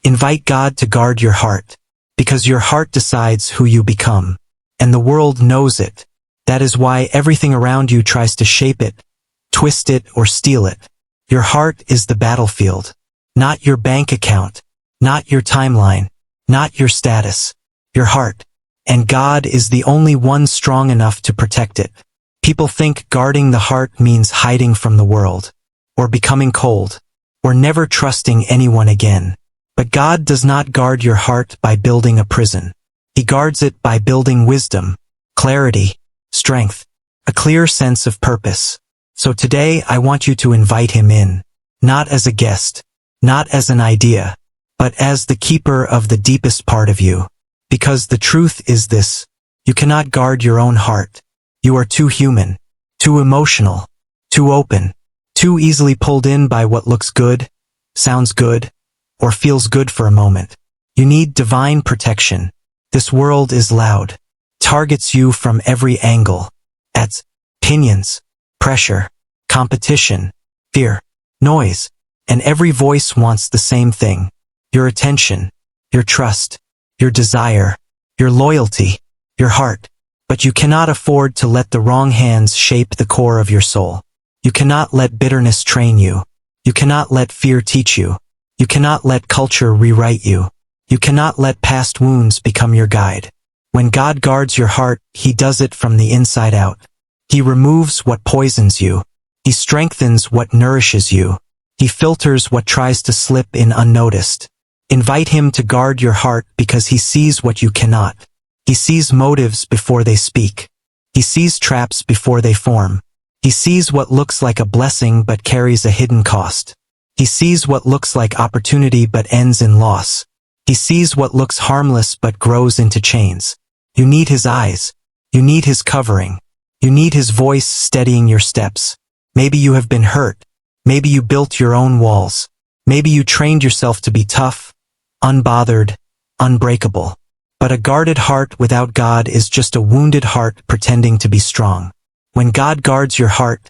Invite God to guard your heart, because your heart decides who you become, and the world knows it. That is why everything around you tries to shape it, twist it, or steal it. Your heart is the battlefield, not your bank account, not your timeline, not your status, your heart. And God is the only one strong enough to protect it. People think guarding the heart means hiding from the world, or becoming cold, or never trusting anyone again. But God does not guard your heart by building a prison. He guards it by building wisdom, clarity, strength, a clear sense of purpose. So today I want you to invite him in, not as a guest, not as an idea, but as the keeper of the deepest part of you. Because the truth is this: you cannot guard your own heart. You are too human, too emotional, too open, too easily pulled in by what looks good, sounds good, or feels good for a moment. You need divine protection. This world is loud, targets you from every angle. Ads, opinions, pressure, competition, fear, noise, and every voice wants the same thing: your attention, your trust, your desire, your loyalty, your heart. But you cannot afford to let the wrong hands shape the core of your soul. You cannot let bitterness train you. You cannot let fear teach you. You cannot let culture rewrite you. You cannot let past wounds become your guide. When God guards your heart, he does it from the inside out. He removes what poisons you. He strengthens what nourishes you. He filters what tries to slip in unnoticed. Invite him to guard your heart because he sees what you cannot. He sees motives before they speak. He sees traps before they form. He sees what looks like a blessing but carries a hidden cost. He sees what looks like opportunity but ends in loss. He sees what looks harmless but grows into chains. You need his eyes. You need his covering. You need his voice steadying your steps. Maybe you have been hurt. Maybe you built your own walls. Maybe you trained yourself to be tough, unbothered, unbreakable. But a guarded heart without God is just a wounded heart pretending to be strong. When God guards your heart,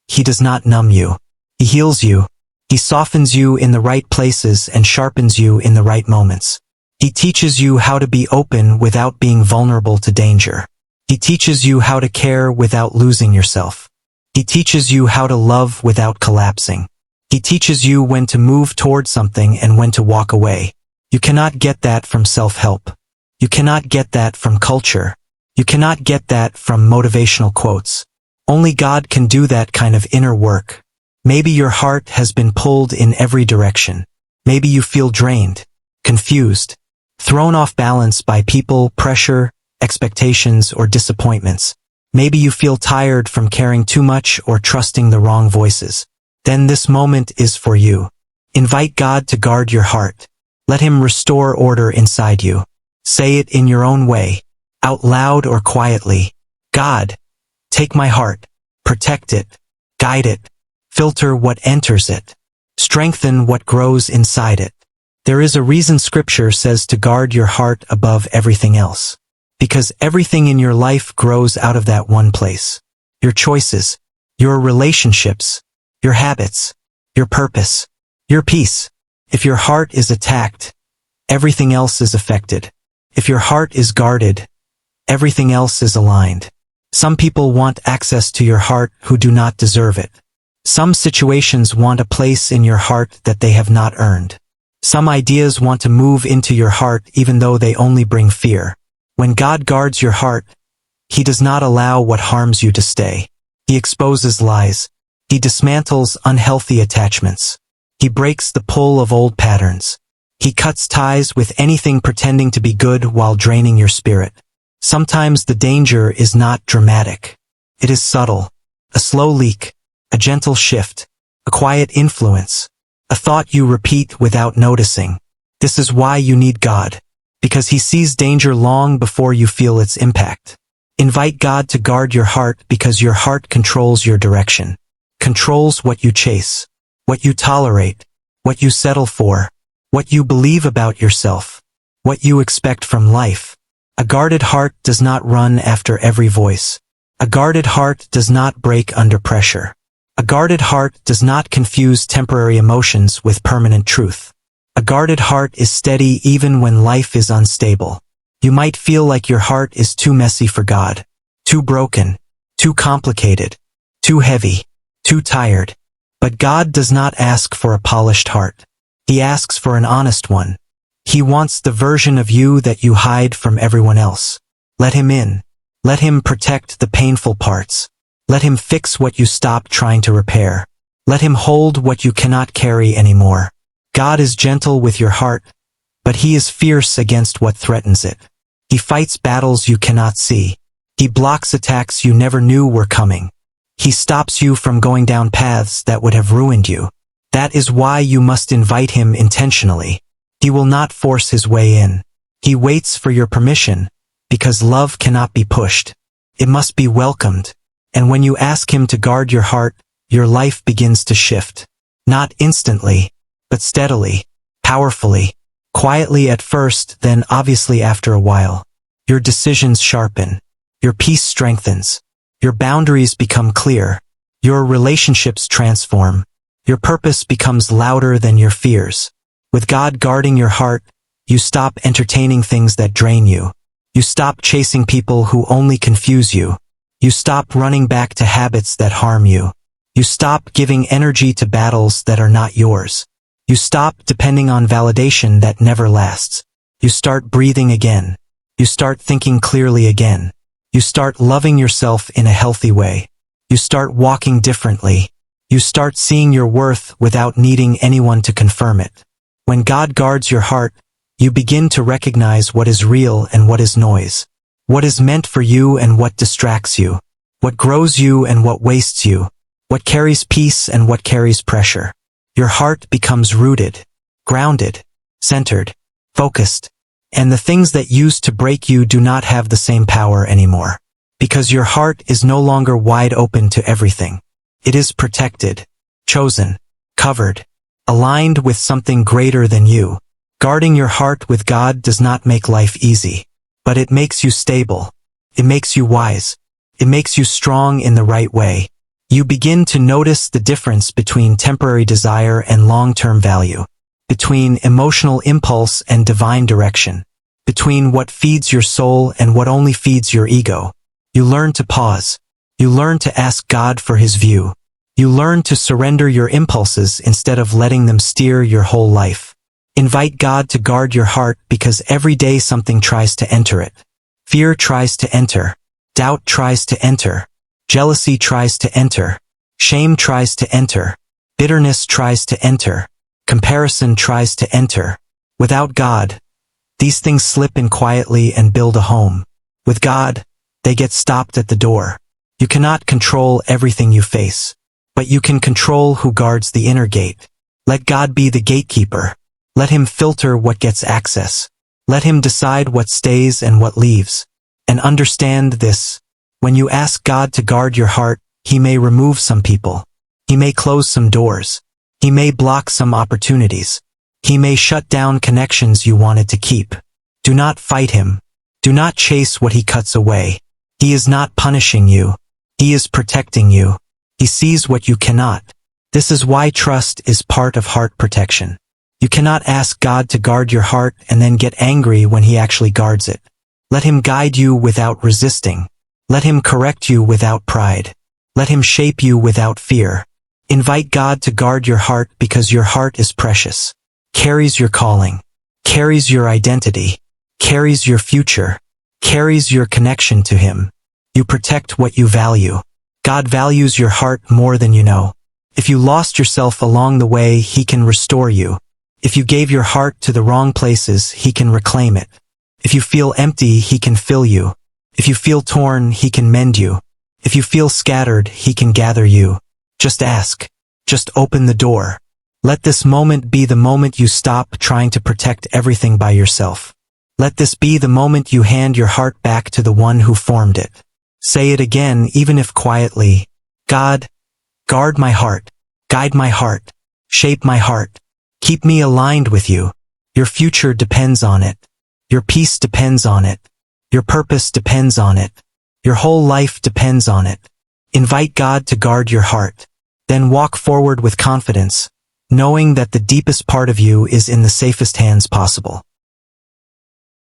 he does not numb you. He heals you. He softens you in the right places and sharpens you in the right moments. He teaches you how to be open without being vulnerable to danger. He teaches you how to care without losing yourself. He teaches you how to love without collapsing. He teaches you when to move toward something and when to walk away. You cannot get that from self-help. You cannot get that from culture. You cannot get that from motivational quotes. Only God can do that kind of inner work. Maybe your heart has been pulled in every direction. Maybe you feel drained, confused, thrown off balance by people, pressure, expectations, or disappointments. Maybe you feel tired from caring too much or trusting the wrong voices. Then this moment is for you. Invite God to guard your heart. Let him restore order inside you. Say it in your own way, out loud or quietly. God, take my heart, protect it, guide it, filter what enters it, strengthen what grows inside it. There is a reason Scripture says to guard your heart above everything else. Because everything in your life grows out of that one place. Your choices, your relationships, your habits, your purpose, your peace. If your heart is attacked, everything else is affected. If your heart is guarded, everything else is aligned. Some people want access to your heart who do not deserve it. Some situations want a place in your heart that they have not earned. Some ideas want to move into your heart even though they only bring fear. When God guards your heart, he does not allow what harms you to stay. He exposes lies. He dismantles unhealthy attachments. He breaks the pull of old patterns. He cuts ties with anything pretending to be good while draining your spirit. Sometimes the danger is not dramatic. It is subtle. A slow leak, a gentle shift, a quiet influence, a thought you repeat without noticing. This is why you need God, because he sees danger long before you feel its impact. Invite God to guard your heart because your heart controls your direction, controls what you chase, what you tolerate, what you settle for, what you believe about yourself, what you expect from life. A guarded heart does not run after every voice. A guarded heart does not break under pressure. A guarded heart does not confuse temporary emotions with permanent truth. A guarded heart is steady even when life is unstable. You might feel like your heart is too messy for God, too broken, too complicated, too heavy, too tired. But God does not ask for a polished heart. He asks for an honest one. He wants the version of you that you hide from everyone else. Let Him in. Let Him protect the painful parts. Let Him fix what you stop trying to repair. Let Him hold what you cannot carry anymore. God is gentle with your heart, but He is fierce against what threatens it. He fights battles you cannot see. He blocks attacks you never knew were coming. He stops you from going down paths that would have ruined you. That is why you must invite Him intentionally. He will not force His way in. He waits for your permission, because love cannot be pushed. It must be welcomed. And when you ask Him to guard your heart, your life begins to shift. Not instantly, but steadily, powerfully, quietly at first, then obviously after a while. Your decisions sharpen. Your peace strengthens. Your boundaries become clear. Your relationships transform. Your purpose becomes louder than your fears. With God guarding your heart, you stop entertaining things that drain you. You stop chasing people who only confuse you. You stop running back to habits that harm you. You stop giving energy to battles that are not yours. You stop depending on validation that never lasts. You start breathing again. You start thinking clearly again. You start loving yourself in a healthy way. You start walking differently. You start seeing your worth without needing anyone to confirm it. When God guards your heart, you begin to recognize what is real and what is noise. What is meant for you and what distracts you. What grows you and what wastes you. What carries peace and what carries pressure. Your heart becomes rooted, grounded, centered, focused. And the things that used to break you do not have the same power anymore. Because your heart is no longer wide open to everything. It is protected, chosen, covered, aligned with something greater than you. Guarding your heart with God does not make life easy, but it makes you stable. It makes you wise. It makes you strong in the right way. You begin to notice the difference between temporary desire and long-term value, between emotional impulse and divine direction, between what feeds your soul and what only feeds your ego. You learn to pause. You learn to ask God for His view. You learn to surrender your impulses instead of letting them steer your whole life. Invite God to guard your heart because every day something tries to enter it. Fear tries to enter. Doubt tries to enter. Jealousy tries to enter. Shame tries to enter. Bitterness tries to enter. Comparison tries to enter. Without God, these things slip in quietly and build a home. With God, they get stopped at the door. You cannot control everything you face, but you can control who guards the inner gate. Let God be the gatekeeper. Let Him filter what gets access. Let Him decide what stays and what leaves. And understand this. When you ask God to guard your heart, He may remove some people. He may close some doors. He may block some opportunities. He may shut down connections you wanted to keep. Do not fight Him. Do not chase what He cuts away. He is not punishing you. He is protecting you. He sees what you cannot. This is why trust is part of heart protection. You cannot ask God to guard your heart and then get angry when He actually guards it. Let Him guide you without resisting. Let Him correct you without pride. Let Him shape you without fear. Invite God to guard your heart because your heart is precious, carries your calling, carries your identity, carries your future, carries your connection to Him. You protect what you value. God values your heart more than you know. If you lost yourself along the way, He can restore you. If you gave your heart to the wrong places, He can reclaim it. If you feel empty, He can fill you. If you feel torn, He can mend you. If you feel scattered, He can gather you. Just ask. Just open the door. Let this moment be the moment you stop trying to protect everything by yourself. Let this be the moment you hand your heart back to the one who formed it. Say it again, even if quietly. God, guard my heart. Guide my heart. Shape my heart. Keep me aligned with you. Your future depends on it. Your peace depends on it. Your purpose depends on it. Your whole life depends on it. Invite God to guard your heart. Then walk forward with confidence, knowing that the deepest part of you is in the safest hands possible.